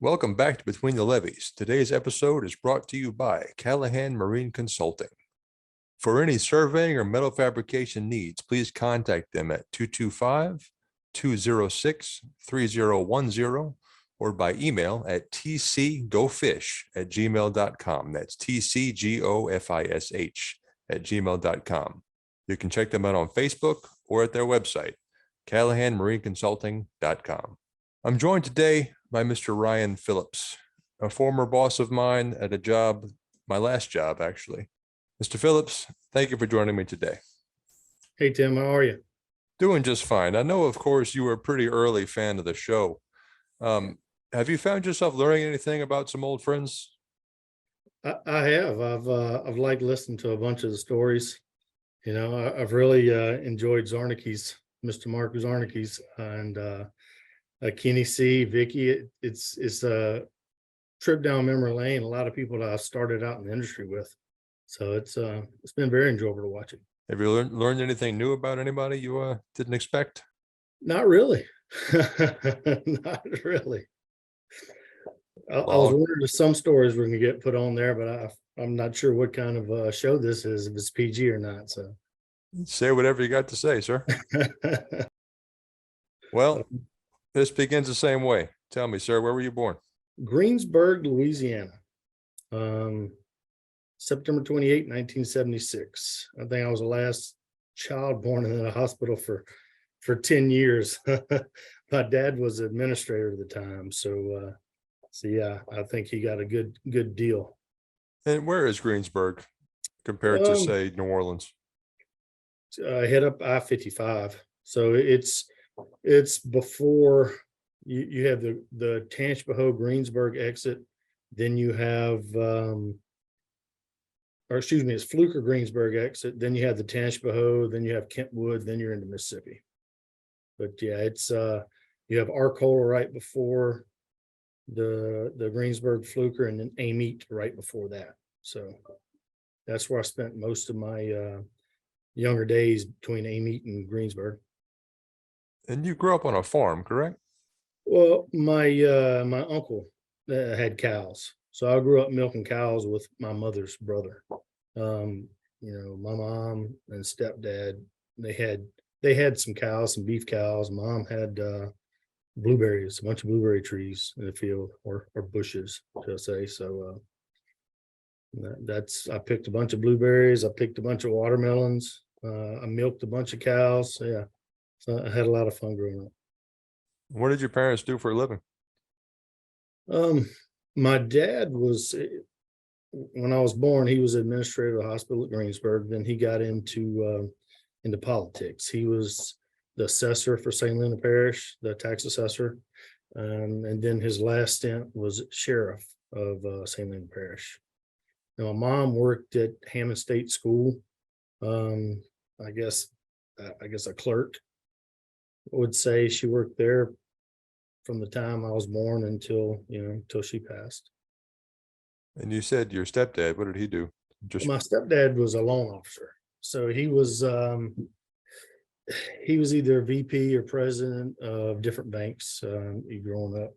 Welcome back to Between the Levees. Today's episode is brought to you by Callahan Marine Consulting. For any surveying or metal fabrication needs, please contact them at 225-206-3010 or by email at tcgofish@gmail.com. That's tcgofish@gmail.com. You can check them out on Facebook or at their website, callahanmarineconsulting.com. I'm joined today by Mr. Ryan Phillips, a former boss of mine at a job, my last job, actually. Mr. Phillips, thank you for joining me today. Hey, Tim, how are you? Doing just fine. I know, of course, you were a pretty early fan of the show. Have you found yourself learning anything about some old friends? I have. I've liked listening to a bunch of the stories. I've really enjoyed Zarnicki's, Mr. Mark Zarnicki's, and Kenny C, Vicky. It's a trip down memory lane. A lot of people that I started out in the industry with, so it's been very enjoyable to watch it. Have you learned anything new about anybody you didn't expect? Not really, not really. I was wondering if some stories were going to get put on there, but I'm not sure what kind of show this is, if it's PG or not. So say whatever you got to say, sir. Well, this begins the same way. Tell me, sir, where were you born? Greensburg, Louisiana. September 28, 1976. I think I was the last child born in a hospital for 10 years. My dad was administrator at the time. So yeah, I think he got a good deal. And where is Greensburg compared to, say, New Orleans? Head up I-55. So it's before you have the Tangipahoa Greensburg exit. Then you have, it's Fluker Greensburg exit. Then you have the Tangipahoa. Then you have Kentwood. Then you're into Mississippi. But yeah, it's you have Arcola right before the Greensburg Fluker, and then Amite right before that. So that's where I spent most of my younger days, between Amite and Greensburg. And you grew up on a farm, correct? Well, my uncle had cows, so I grew up milking cows with my mother's brother. My mom and stepdad, they had some cows, some beef cows. Mom had blueberries, a bunch of blueberry trees in the field, or bushes, shall I say. So I picked a bunch of blueberries. I picked a bunch of watermelons. I milked a bunch of cows. So yeah, so I had a lot of fun growing up. What did your parents do for a living? My dad was, when I was born, he was administrator of the hospital at Greensburg. Then he got into politics. He was the assessor for St. Helena Parish, the tax assessor. And then his last stint was sheriff of St. Helena Parish. Now, my mom worked at Hammond State School. I guess a clerk would say. She worked there from the time I was born until she passed. And you said your stepdad, what did he do? My stepdad was a loan officer. So he was either VP or president of different banks. Growing up,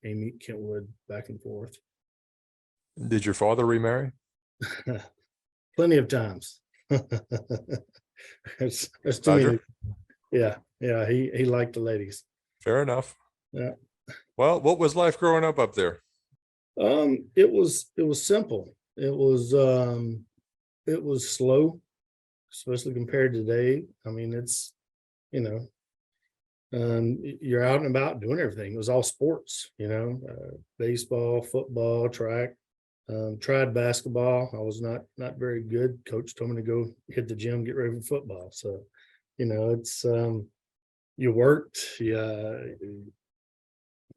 Amy, Kentwood, back and forth. Did your father remarry? Plenty of times. There's too many. Yeah. He liked the ladies. Fair enough. Yeah. Well, what was life growing up there? It was simple. It was slow, especially compared to today. I mean, it's you're out and about doing everything. It was all sports, baseball, football, track. Tried basketball. I was not very good. Coach told me to go hit the gym, get ready for football. So, it's you worked, you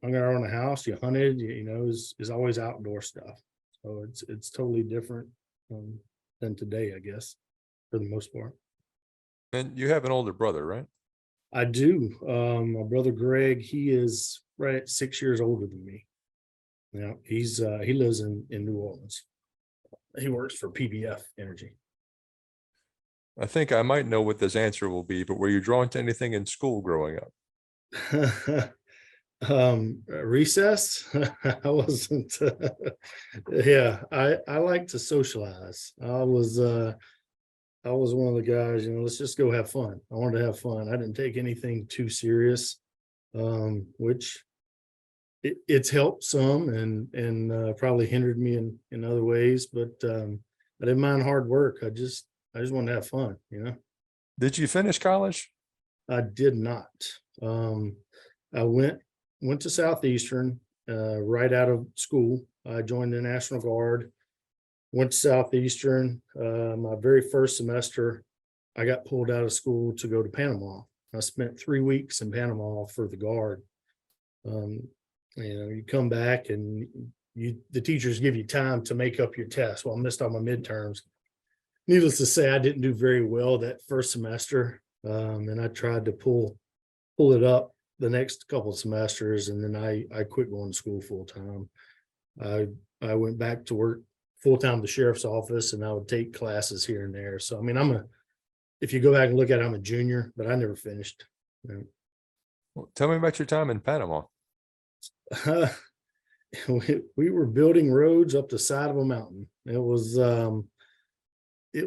hung around the house, you hunted. Is always outdoor stuff. So it's totally different than today, I guess, for the most part. And you have an older brother, right? I do. My brother Greg, he is right at 6 years older than me. Yeah, he lives in New Orleans. He works for PBF Energy. I think I might know what this answer will be, but were you drawn to anything in school growing up? Recess. I wasn't. Yeah, I like to socialize. I was one of the guys, let's just go have fun. I wanted to have fun. I didn't take anything too serious, which it's helped some and probably hindered me in other ways, but I didn't mind hard work. I just wanted to have fun. Did you finish college? I did not. I went to Southeastern right out of school. I joined the National Guard, went to Southeastern. My very first semester, I got pulled out of school to go to Panama. I spent 3 weeks in Panama for the Guard. You come back and the teachers give you time to make up your test. Well, I missed all my midterms. Needless to say, I didn't do very well that first semester. And I tried to pull it up the next couple of semesters, and then I quit going to school full time. I went back to work full time at the sheriff's office, and I would take classes here and there. So I mean, if you go back and look at it, I'm a junior, but I never finished. Well, tell me about your time in Panama. We were building roads up the side of a mountain. It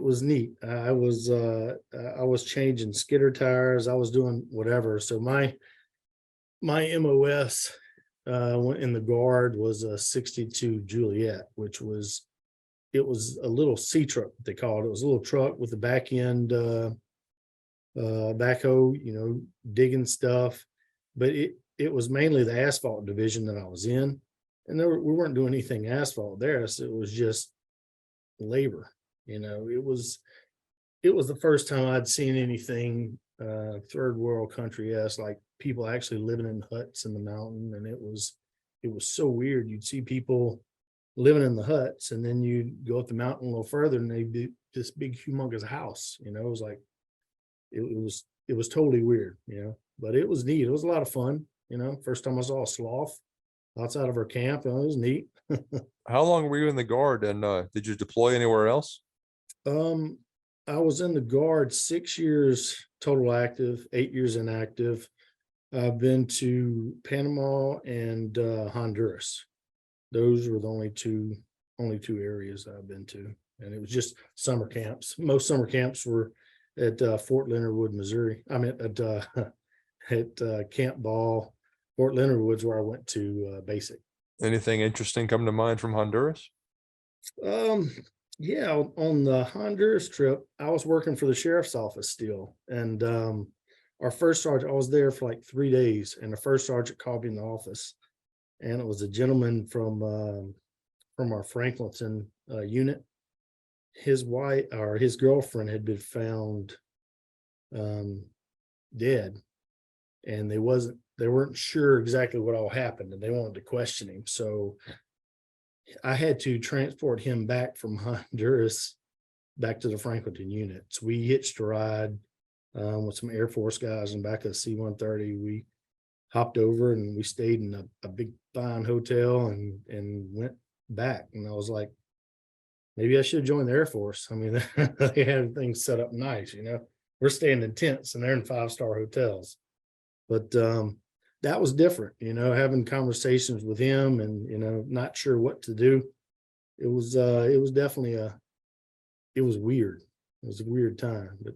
was neat. I was changing skidder tires. I was doing whatever. So my MOS in the Guard was a 62 Juliet, which was a little C truck, they called it. It was a little truck with a back end backhoe, digging stuff. But it was mainly the asphalt division that I was in, and we weren't doing anything asphalt there. So it was just labor. It was the first time I'd seen anything third world country-esque, like people actually living in huts in the mountain. And it was so weird. You'd see people living in the huts, and then you'd go up the mountain a little further and they'd be this big humongous house. It was like it was totally weird, but it was neat. It was a lot of fun. First time I saw a sloth outside of our camp. It was neat. How long were you in the Guard, and did you deploy anywhere else? I was in the Guard 6 years total active, 8 years inactive. I've been to Panama and Honduras. Those were the only two areas I've been to, and it was just summer camps. Most summer camps were at Fort Leonard Wood, Missouri. I mean at Camp Ball, Fort Leonard Woods, where I went to basic. Anything interesting come to mind from Honduras? Yeah, on the Honduras trip, I was working for the sheriff's office still. And our first sergeant, I was there for like 3 days, and the first sergeant called me in the office. And it was a gentleman from our Franklinton unit. His wife or his girlfriend had been found dead, and they weren't sure exactly what all happened, and they wanted to question him. So I had to transport him back from Honduras back to the Franklinton unit. So we hitched a ride with some Air Force guys in back of the C-130. We hopped over and we stayed in a big fine hotel and went back. And I was like, maybe I should join the Air Force. I mean, they had things set up nice, We're staying in tents and they're in 5-star hotels. But that was different, having conversations with him and, not sure what to do. It was definitely it was weird. It was a weird time, but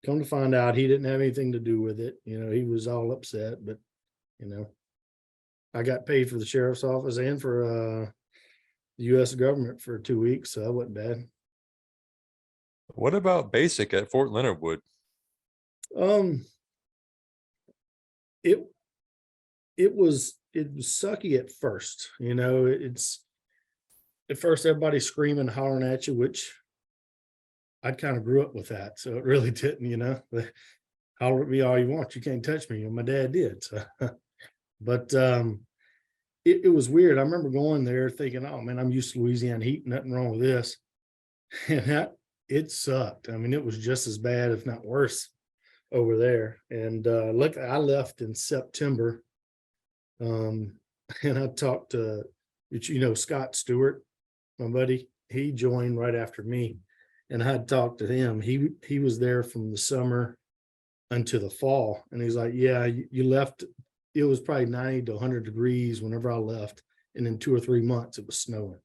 come to find out he didn't have anything to do with it. He was all upset, but, I got paid for the sheriff's office and for the U.S. government for 2 weeks. So that wasn't bad. What about basic at Fort Leonard Wood? It was sucky at first. It's at first everybody's screaming, hollering at you, which I kind of grew up with that. So it really didn't, holler at me all you want. You can't touch me. My dad did. So, but it was weird. I remember going there thinking, oh man, I'm used to Louisiana heat, nothing wrong with this. And it sucked. I mean, it was just as bad, if not worse, over there. And look, I left in September. And I talked to, Scott Stewart, my buddy. He joined right after me, and I had talked to him. He was there from the summer until the fall, and he's like, "Yeah, you left it was probably 90 to 100 degrees whenever I left, and in 2 or 3 months it was snowing.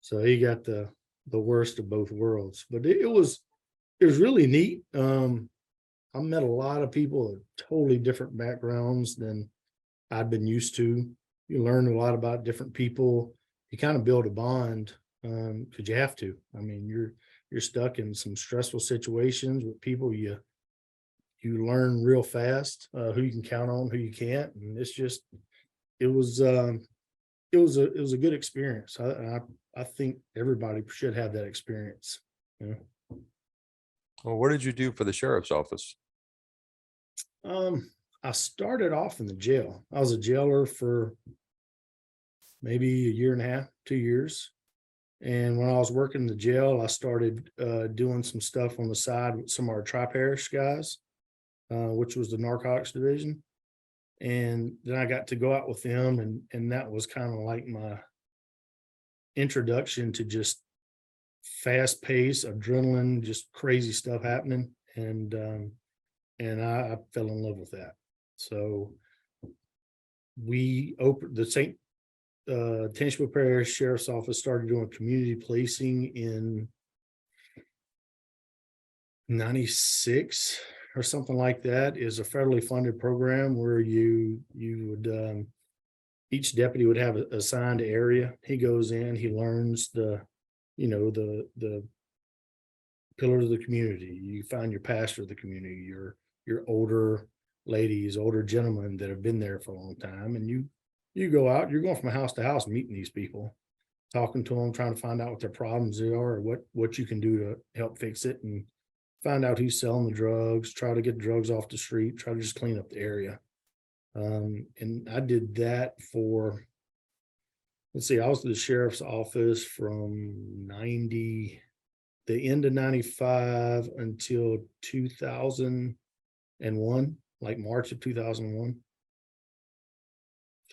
So he got the worst of both worlds. But it was really neat. I met a lot of people of totally different backgrounds than I'd been used to. You learn a lot about different people. You kind of build a bond because you have to. I mean, you're stuck in some stressful situations with people you learn real fast who you can count on, who you can't, and it was a good experience. I think everybody should have that experience. You know? Well, what did you do for the sheriff's office? I started off in the jail. I was a jailer for maybe a year and a half, 2 years. And when I was working in the jail, I started doing some stuff on the side with some of our tri-parish guys, which was the narcotics division. And then I got to go out with them, and that was kind of like my introduction to just fast pace, adrenaline, just crazy stuff happening. And I fell in love with that. So we opened the St. Tangipahoa Parish Sheriff's Office started doing community policing in 96 or something like that. Is a federally funded program where you would each deputy would have a assigned area. He goes in, he learns the pillars of the community. You find your pastor of the community, your older ladies, older gentlemen that have been there for a long time, and you go out, you're going from house to house meeting these people, talking to them, trying to find out what their problems are, or what you can do to help fix it, and find out who's selling the drugs, try to get drugs off the street, try to just clean up the area. And I did that for, let's see, I was at the sheriff's office from the end of 95 until 2001, like March of 2001.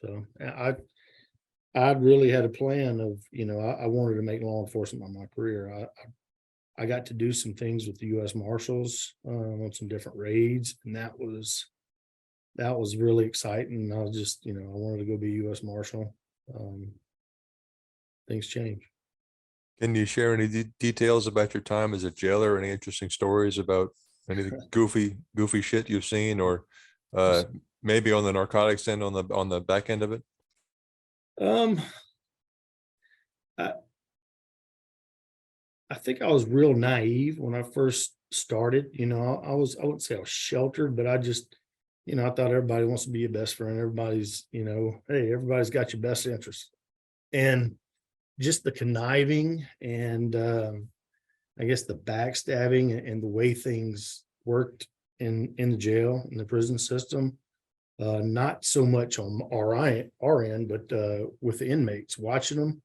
So I really had a plan of, I wanted to make law enforcement my career. I got to do some things with the U.S. Marshals on some different raids, and that was really exciting. I was just, I wanted to go be a U.S. Marshal. Things change. Can you share any details about your time as a jailer? Any interesting stories about any goofy shit you've seen, or maybe on the narcotics end, on the back end of it? I think I was real naive when I first started. I wouldn't say I was sheltered, but I just, I thought everybody wants to be your best friend. Everybody's, hey, everybody's got your best interest. And just the conniving and I guess the backstabbing and the way things worked in the jail, in the prison system, not so much on our end, but with the inmates, watching them.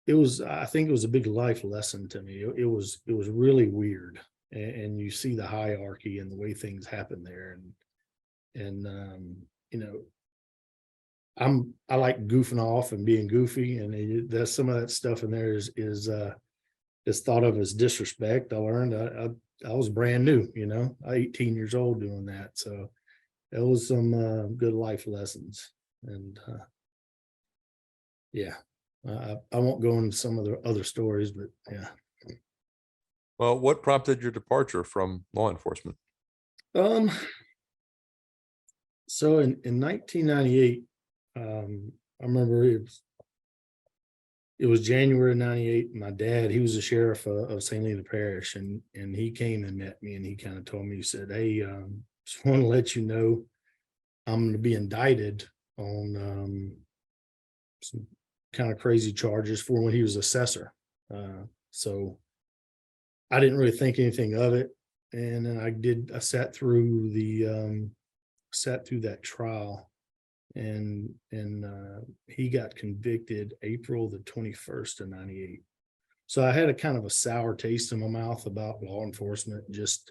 I think it was a big life lesson to me. It was really weird. And you see the hierarchy and the way things happen there. And I like goofing off and being goofy, and there's some of that stuff in there is thought of as disrespect. I learned I was brand new, 18 years old doing that. So it was some good life lessons. And yeah, I won't go into some of the other stories, but yeah. Well, what prompted your departure from law enforcement? So in 1998, I remember it was January of 98. My dad, he was the sheriff of St. Leonard Parish, and he came and met me, and he kind of told me, he said, "Hey, just want to let you know I'm going to be indicted on some kind of crazy charges for when he was assessor." So I didn't really think anything of it. And then I sat through that trial, and he got convicted April the 21st of 98. So I had a kind of a sour taste in my mouth about law enforcement, just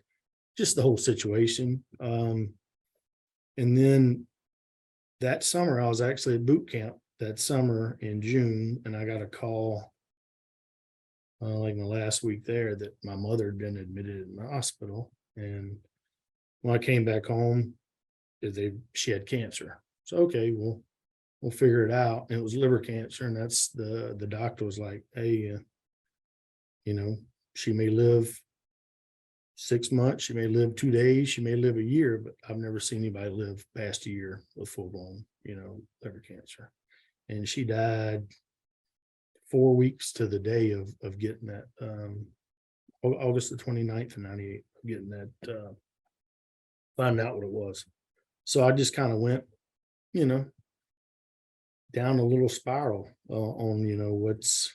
the whole situation. And then that summer, I was actually at boot camp that summer in June, and I got a call like in the last week there that my mother had been admitted in the hospital. And when I came back home, she had cancer. So, okay, we'll figure it out. And it was liver cancer. And that's the doctor was like, hey, you know, she may live 6 months, she may live 2 days, she may live a year, but I've never seen anybody live past a year with full blown, liver cancer. And she died 4 weeks to the day of getting that, August the 29th of 98, getting that, finding out what it was. So I just kind of went, you know, down a little spiral on, what's,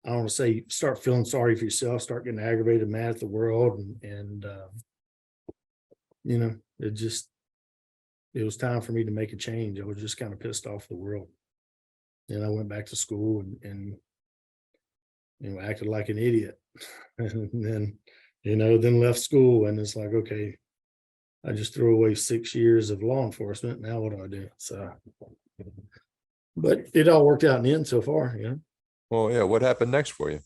I don't want to say start feeling sorry for yourself, start getting aggravated, mad at the world. And it was time for me to make a change. I was just kind of pissed off the world. And I went back to school and acted like an idiot. And then, then left school, and it's like, okay, I just threw away 6 years of law enforcement. Now what do I do? So, but it all worked out in the end so far, Well, yeah. What happened next for you?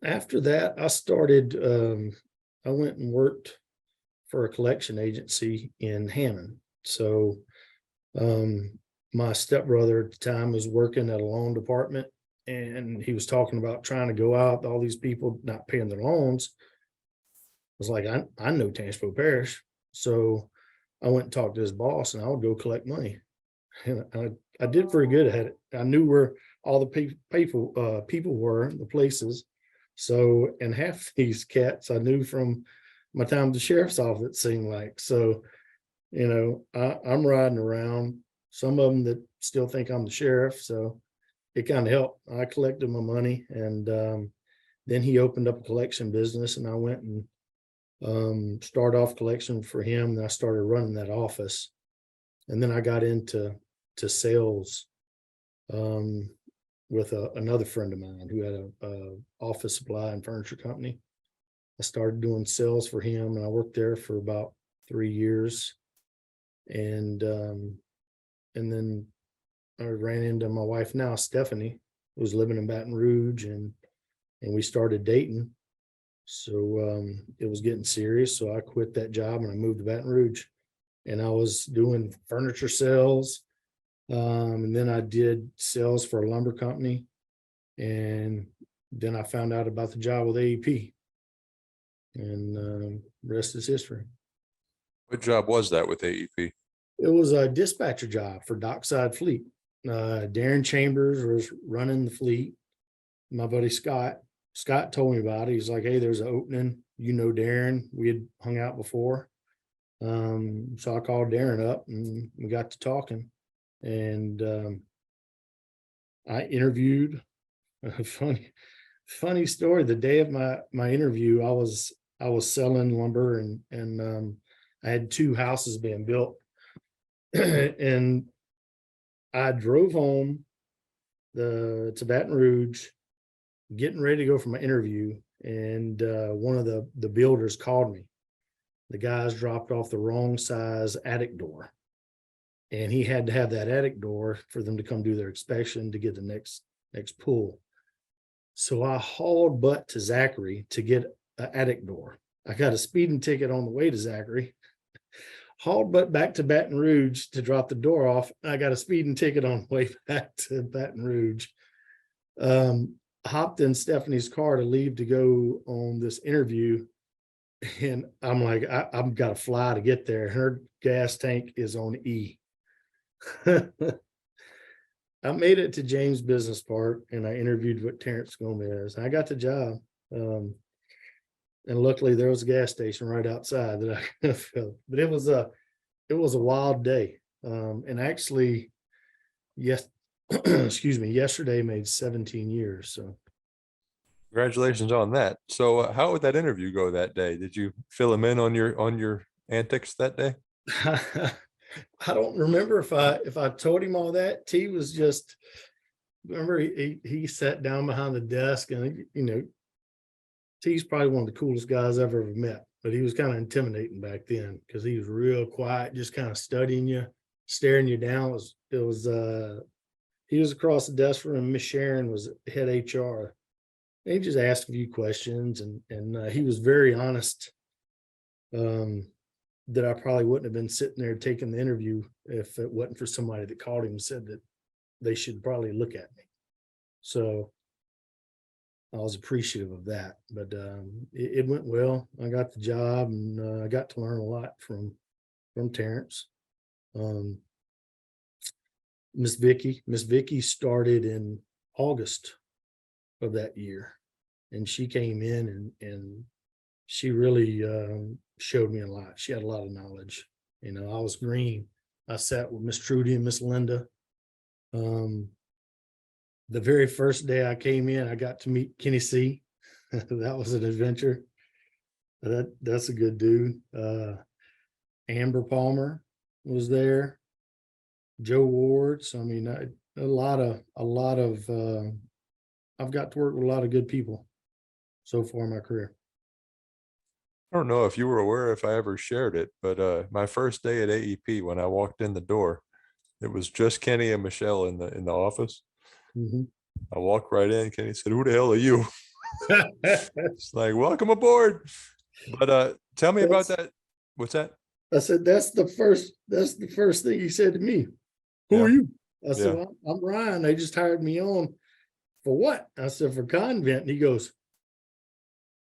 After that, I started, I went and worked for a collection agency in Hammond. So, my stepbrother at the time was working at a loan department, and he was talking about trying to go out, all these people not paying their loans. I was like, I know Tangipahoa Parish. So I went and talked to his boss, and I would go collect money. And I did pretty good at it. I knew where all the people were, the places. So, and half these cats I knew from my time at the sheriff's office, it seemed like. So, I'm riding around, some of them that still think I'm the sheriff. So it kind of helped. I collected my money, and then he opened up a collection business, and I went and started off collection for him. And I started running that office. And then I got into sales with another friend of mine who had a office supply and furniture company. I started doing sales for him, and I worked there for about 3 years. And then I ran into my wife now, Stephanie, who was living in Baton Rouge, and we started dating. So it was getting serious. So I quit that job and I moved to Baton Rouge, and I was doing furniture sales. And then I did sales for a lumber company. And then I found out about the job with AEP, and rest is history. What job was that with AEP? It was a dispatcher job for Dockside Fleet. Darren Chambers was running the fleet. My buddy Scott told me about it. He's like, hey, there's an opening. Darren, we had hung out before. So I called Darren up, and we got to talking, and I interviewed. A funny story. The day of my interview, I was selling lumber, and I had 2 houses being built, and I drove home to Baton Rouge, getting ready to go for my interview, and one of the builders called me. The guys dropped off the wrong size attic door, and he had to have that attic door for them to come do their inspection to get the next pull. So I hauled butt to Zachary to get an attic door. I got a speeding ticket on the way to Zachary, hauled butt back to Baton Rouge to drop the door off. I got a speeding ticket on the way back to Baton Rouge. Hopped in Stephanie's car to leave to go on this interview. And I'm like, I've got to fly to get there. Her gas tank is on E. I made it to James Business Park, and I interviewed with Terrence Gomez. I got the job. And luckily there was a gas station right outside that I could have filled. But it was a wild day. And actually, yes, excuse me, yesterday made 17 years. So Congratulations on that. So how would that interview go that day? Did you fill him in on your antics that day? I don't remember if I told him all that. T was just, remember he sat down behind the desk, and T's probably one of the coolest guys I've ever met, but he was kind of intimidating back then because he was real quiet, just kind of studying you, staring you down. He was across the desk from him. Miss Sharon was head HR. And he just asked a few questions, and he was very honest. that I probably wouldn't have been sitting there taking the interview if it wasn't for somebody that called him and said that they should probably look at me. So I was appreciative of that, but it went well. I got the job, and I got to learn a lot from Terrence. Um, Miss Vicky started in August of that year, and she came in and she really showed me a lot. She had a lot of knowledge. You know, I was green. I sat with Miss Trudy and Miss Linda. The very first day I came in, I got to meet Kenny C. That was an adventure. That's a good dude. Amber Palmer was there. Joe Ward. So I mean, a lot of I've got to work with a lot of good people so far in my career. I don't know if you were aware if I ever shared it, but my first day at AEP, when I walked in the door, it was just Kenny and Michelle in the office. Mhm. I walked right in. Kenny said, "Who the hell are you?" It's like, "Welcome aboard." But tell me about that. What's that? I said, that's the first thing he said to me. Who Yeah. are you? I said, Yeah. well, I'm Ryan. They just hired me on for what? I said, for convent. And he goes,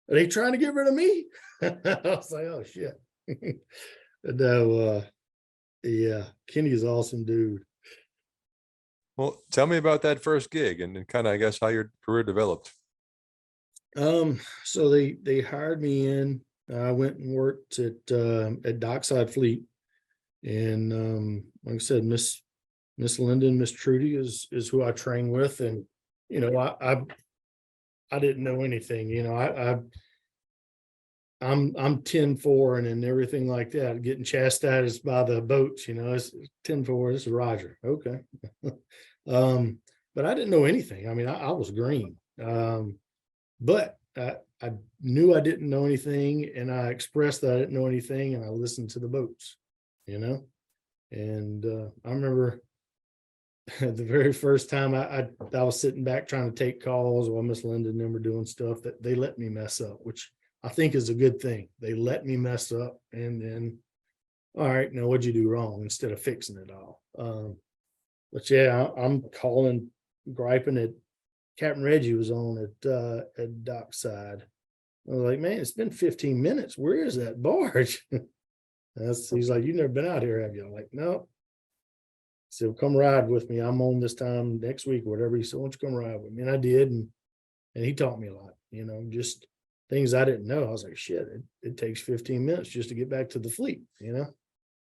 are they trying to get rid of me? I was like, oh shit. No, yeah, Kenny's awesome dude. Well, tell me about that first gig and kind of, I guess, how your career developed. So they hired me in. I went and worked at Dockside Fleet, and like I said, Miss Linda and Miss Trudy is who I train with, and you know, I didn't know anything. You know, I'm 10-4 and everything like that, getting chastised by the boats. You know, it's 10-4. This is Roger. Okay. But I didn't know anything. I mean, I was green. But I knew I didn't know anything, and I expressed that I didn't know anything, and I listened to the boats, you know. And I remember the very first time I was sitting back trying to take calls while Miss Linda and them were doing stuff, that they let me mess up, which I think is a good thing. They let me mess up, and then, all right, now what'd you do wrong, instead of fixing it all. But yeah, I'm calling, griping at Captain Reggie was on at Dockside. I was like, man, it's been 15 minutes. Where is that barge? He's like, you've never been out here, have you? I'm like, no. He said, well, come ride with me. I'm on this time next week, whatever. He said, why don't you come ride with me? And I did. And he taught me a lot, you know, just things I didn't know. I was like, shit, it takes 15 minutes just to get back to the fleet, you know?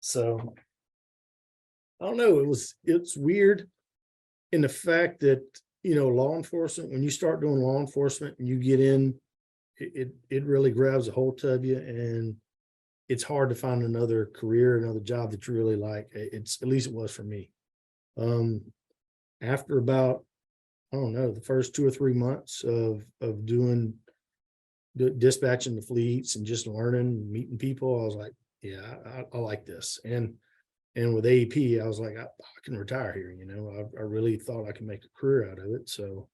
So I don't know. It's weird in the fact that, you know, law enforcement, when you start doing law enforcement and you get in, it really grabs a hold of you, and it's hard to find another career, another job that you really like. It's, at least it was for me. After about, I don't know, the first 2 or 3 months of doing dispatching the fleets and just learning, meeting people, I was like, yeah, I like this. And with AEP, I was like, I can retire here. You know, I really thought I could make a career out of it. So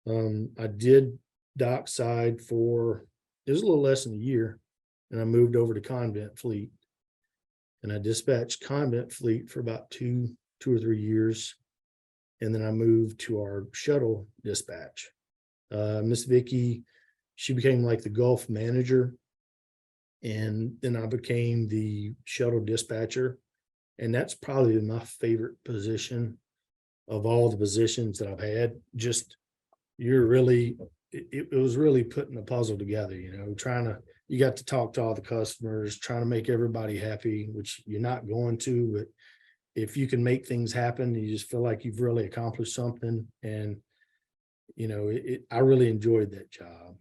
I did Dockside for, it was a little less than a year, and I moved over to Convent Fleet, and I dispatched Convent Fleet for about two or 3 years, and then I moved to our shuttle dispatch. Miss Vicky, she became like the Gulf manager, and then I became the shuttle dispatcher, and that's probably my favorite position of all the positions that I've had. Just, you're really, it was really putting the puzzle together, you know, you got to talk to all the customers, trying to make everybody happy, which you're not going to, but if you can make things happen, you just feel like you've really accomplished something. And, you know, I really enjoyed that job.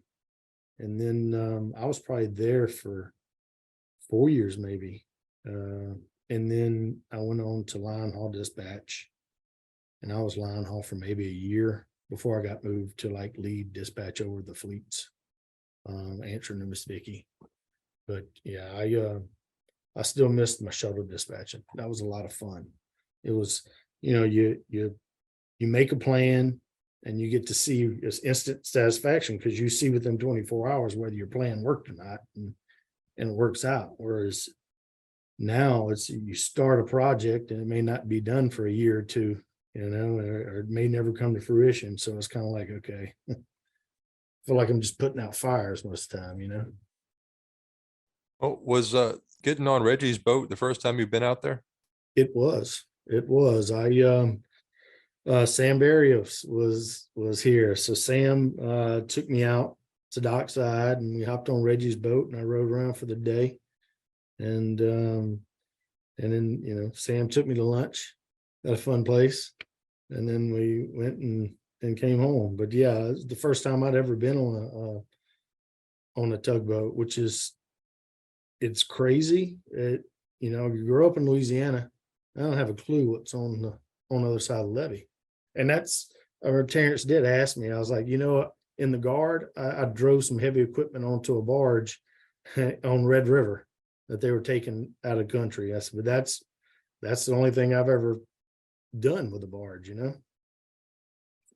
And then I was probably there for 4 years, maybe. And then I went on to line haul dispatch, and I was line haul for maybe a year before I got moved to like lead dispatch over the fleets, answering to Miss Vicky. But yeah, I still missed my shuttle dispatching. That was a lot of fun. It was, you know, you make a plan, and you get to see this instant satisfaction, because you see within 24 hours whether your plan worked or not, and it works out. Whereas Now it's, you start a project and it may not be done for a year or two, or it may never come to fruition. So it's kind of like, okay, I feel like I'm just putting out fires most of the time. Oh, was getting on Reggie's boat the first time you've been out there? It was. Sam Barrios was here. So Sam took me out to dockside and we hopped on Reggie's boat and I rode around for the day. And then, Sam took me to lunch at a fun place. And then we went and came home. But yeah, it was the first time I'd ever been on a tugboat, which is, it's crazy. You grew up in Louisiana. I don't have a clue what's on the other side of the levee. And that's, or Terrence did ask me, I was like, in the guard, I drove some heavy equipment onto a barge on Red River that they were taking out of country. I said, but that's the only thing I've ever done with a barge.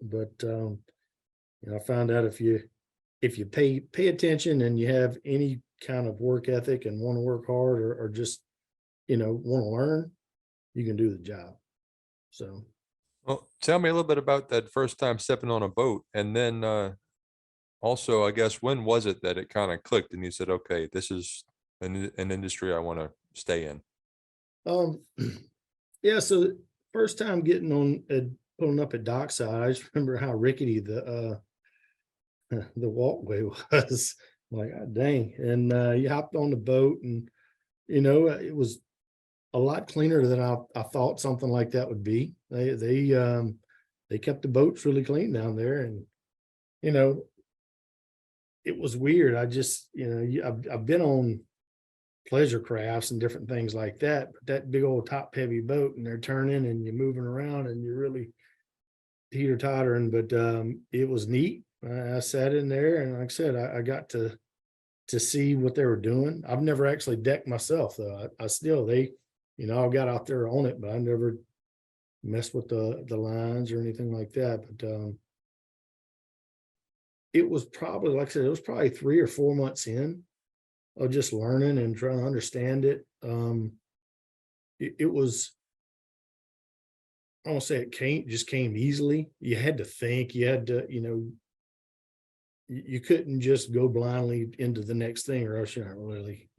But I found out if you pay attention and you have any kind of work ethic and want to work hard or just want to learn, you can do the job. So, Well, tell me a little bit about that first time stepping on a boat. And then also, I guess, when was it that it kind of clicked and you said, okay, this is an industry I want to stay in? um, yeah. So first time getting on, pulling up at dockside, I just remember how rickety the walkway was. Like, God dang. And you hopped on the boat and, it was a lot cleaner than I thought something like that would be. They kept the boats really clean down there. And, it was weird. I just, I've been on pleasure crafts and different things like that, but that big old top heavy boat and they're turning and you're moving around and you're really teeter tottering, but it was neat. I sat in there and like I said, I got to see what they were doing. I've never actually decked myself though. I still, I got out there on it, but I never messed with the lines or anything like that. But it was probably, like I said, it was probably 3 or 4 months in of just learning and trying to understand it. It was, I won't say it came easily. You had to think, you had to, you couldn't just go blindly into the next thing or else you're not really,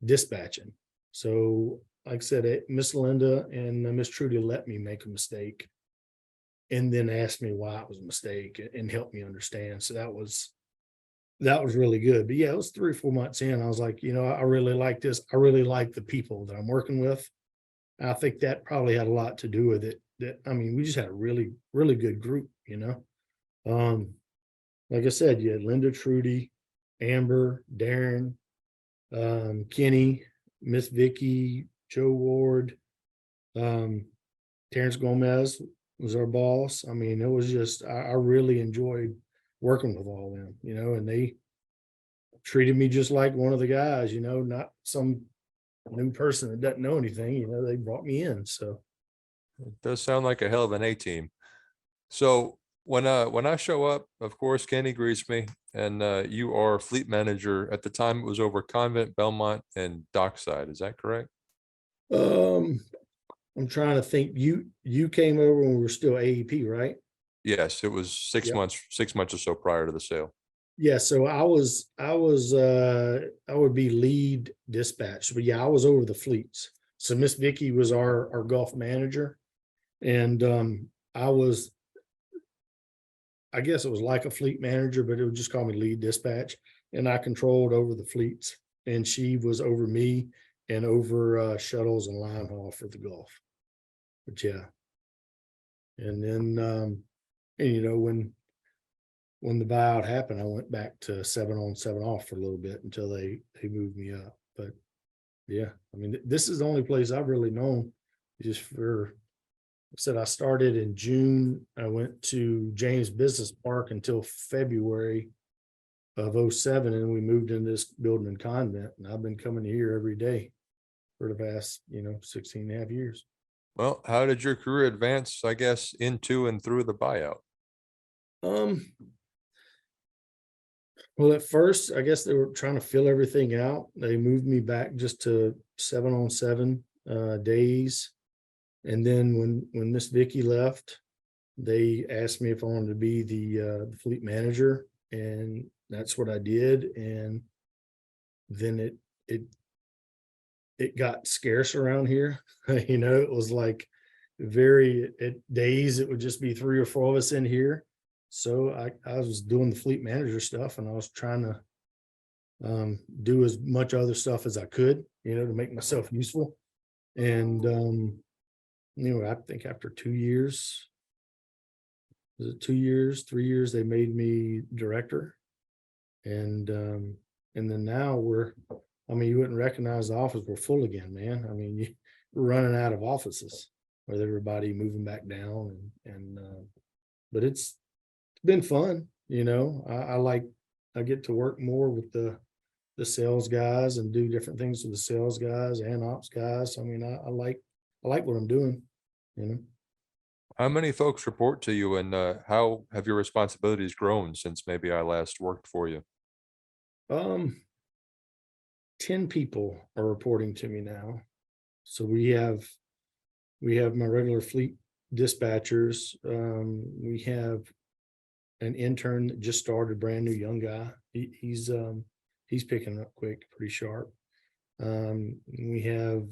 dispatching. So like I said, Miss Linda and Miss Trudy let me make a mistake and then asked me why it was a mistake and helped me understand. So that was really good. But yeah, it was 3 or 4 months in. I was like, I really like this. I really like the people that I'm working with. I think that probably had a lot to do with it. We just had a really, really good group, Like I said, you had Linda, Trudy, Amber, Darren, Kenny, Miss Vicky, Joe Ward, Terrence Gomez was our boss. It was just, I really enjoyed working with all of them, and they treated me just like one of the guys, not some new person that doesn't know anything, they brought me in. So It does sound like a hell of an A team. So when I show up, of course, Kenny greets me, and you are fleet manager. At the time, it was over Convent, Belmont, and Dockside. Is that correct? um I'm trying to think. You came over when we were still AEP, right? Yes, it was 6 months or so prior to the sale. Yeah, so I would be lead dispatch, but yeah, I was over the fleets. So Miss Vicky was our Gulf manager, and I guess it was like a fleet manager, but it would just call me lead dispatch, and I controlled over the fleets, and she was over me and over shuttles and line haul for the Gulf. But yeah, and then when the buyout happened, I went back to 7 on 7 off for a little bit until they moved me up. But yeah, this is the only place I've really known. Just for, I said, I started in June. I went to James Business Park until February of 07, and we moved into this building in Convent, and I've been coming here every day for the past 16 and a half years. Well, how did your career advance, I guess, into and through the buyout? Um Well, at first, I guess they were trying to fill everything out. They moved me back just to 7-on-7 days. And then when Miss Vicky left, they asked me if I wanted to be the fleet manager, and that's what I did. And then it got scarce around here. You know, it was like at days it would just be 3 or 4 of us in here. So I was doing the fleet manager stuff, and I was trying to do as much other stuff as I could, you know, to make myself useful. And you know, I think after 2 years, was it 2 years, 3 years, they made me director. And then now I mean, you wouldn't recognize the office. We're full again, man. I mean, we're running out of offices with everybody moving back down, but it's been fun, you know. I get to work more with the sales guys and do different things with the sales guys and ops guys. I mean, I like what I'm doing, you know. How many folks report to you, and how have your responsibilities grown since maybe I last worked for you? Um, 10 people are reporting to me now. So we have my regular fleet dispatchers. We have an intern that just started, brand new young guy. He's picking up quick, pretty sharp. We have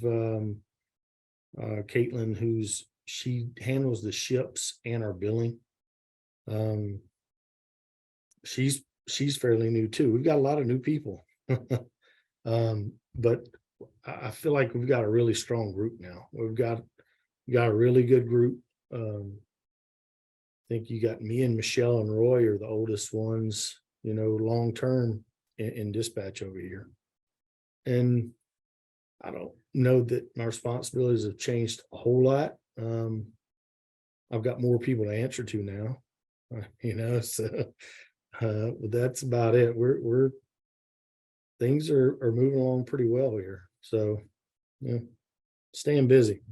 Caitlin, she handles the ships and our billing. She's fairly new too. We've got a lot of new people. But I feel like we've got a really strong group now. We got a really good group. I think you got me and Michelle and Roy are the oldest ones, you know, long term in dispatch over here. And I don't know that my responsibilities have changed a whole lot. I've got more people to answer to now, you know, so but that's about it. Things are moving along pretty well here. So, yeah, staying busy.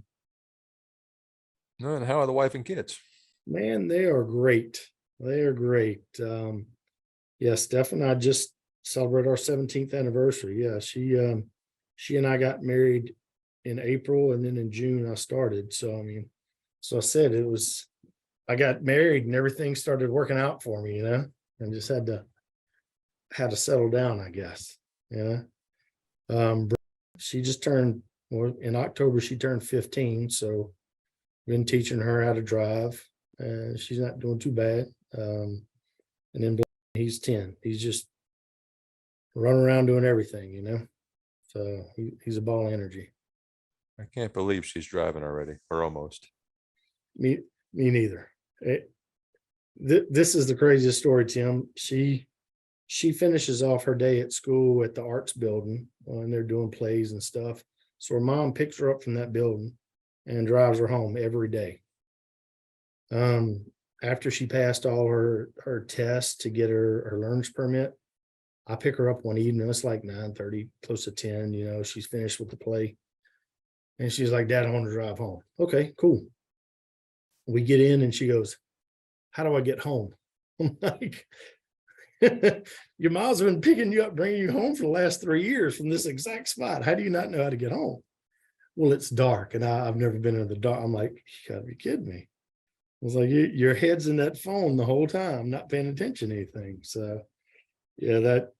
And how are the wife and kids? Man, they are great. They are great. Yeah, Steph and I just celebrated our 17th anniversary. Yeah, she and I got married in April, and then in June I started. So I mean, so I said I got married and everything started working out for me, you know, and just had to settle down, I guess. Yeah. She just turned, well, in October she turned 15, so been teaching her how to drive. She's not doing too bad. And then he's 10. He's just running around doing everything, you know. So he's a ball of energy. I can't believe she's driving already, or almost. Me neither. This is the craziest story, Tim. She finishes off her day at school at the arts building, and they're doing plays and stuff. So her mom picks her up from that building and drives her home every day. After she passed all her tests to get her learner's permit, I pick her up one evening. It's like 9:30, close to 10. You know, she's finished with the play, and she's like, "Dad, I want to drive home." Okay, cool. We get in, and she goes, "How do I get home?" I'm like, "Your mom's been picking you up, bringing you home for the last 3 years from this exact spot. How do you not know how to get home?" "Well, it's dark, and I've never been in the dark." I'm like, "You gotta be kidding me." I was like, your head's in that phone the whole time, not paying attention to anything. So yeah, that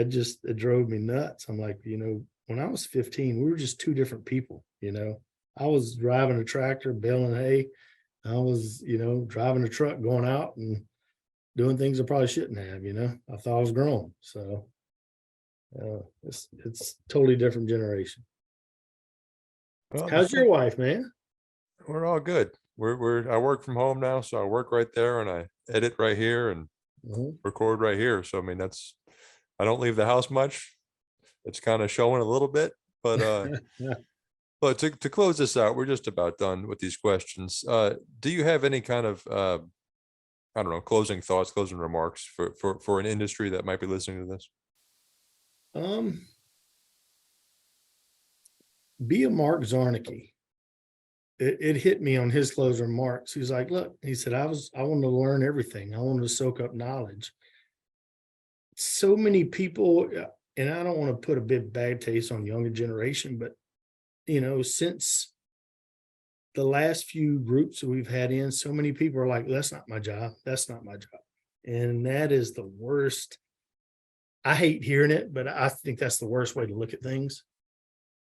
just, it drove me nuts. I'm like, you know, when I was 15, we were just two different people, you know. I was driving a tractor, baling hay. I was, you know, driving a truck, going out and doing things I probably shouldn't have, you know. I thought I was grown. So it's totally different generation. Well, How's your wife, man? we're all good. I work from home now, so I work right there and I edit right here and Mhm. record right here. So I mean, I don't leave the house much. It's kind of showing a little bit, but but to close this out, we're just about done with these questions. Do you have any kind of I don't know, closing thoughts, closing remarks for an industry that might be listening to this? Um, be a Mark Zarnicki. it hit me on his closing remarks. He's like, look, he said, I wanted to learn everything. I wanted to soak up knowledge. So many people, and I don't want to put a bit bad taste on younger generation, but since the last few groups that we've had in, so many people are like, that's not my job. That's not my job. And that is the worst. I hate hearing it, but I think that's the worst way to look at things.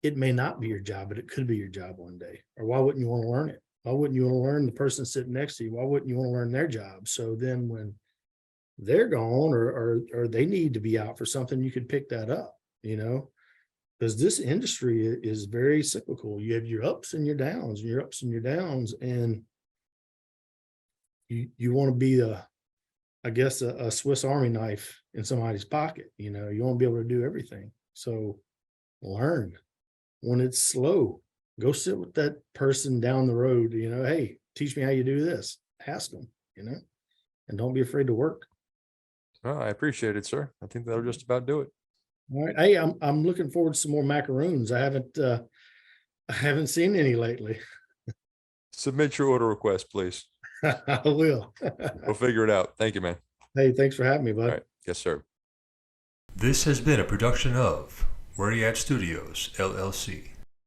It may not be your job, but it could be your job one day. Or why wouldn't you want to learn it? Why wouldn't you want to learn the person sitting next to you? Why wouldn't you want to learn their job? So then when they're gone or they need to be out for something, you could pick that up, because this industry is very cyclical. You have your ups and your downs, and your ups and your downs, and you want to be a Swiss Army knife in somebody's pocket. You want to be able to do everything. So learn. When it's slow, go sit with that person down the road, hey, teach me how you do this. Ask them, and don't be afraid to work. Oh, I appreciate it, sir. I think that'll just about do it. All right. Hey, I'm looking forward to some more macaroons. I haven't seen any lately. Submit your order request, please. I will. We'll figure it out. Thank you, man. Hey, thanks for having me, All bud. right. Yes, sir. This has been a production of Where You At Studios, LLC.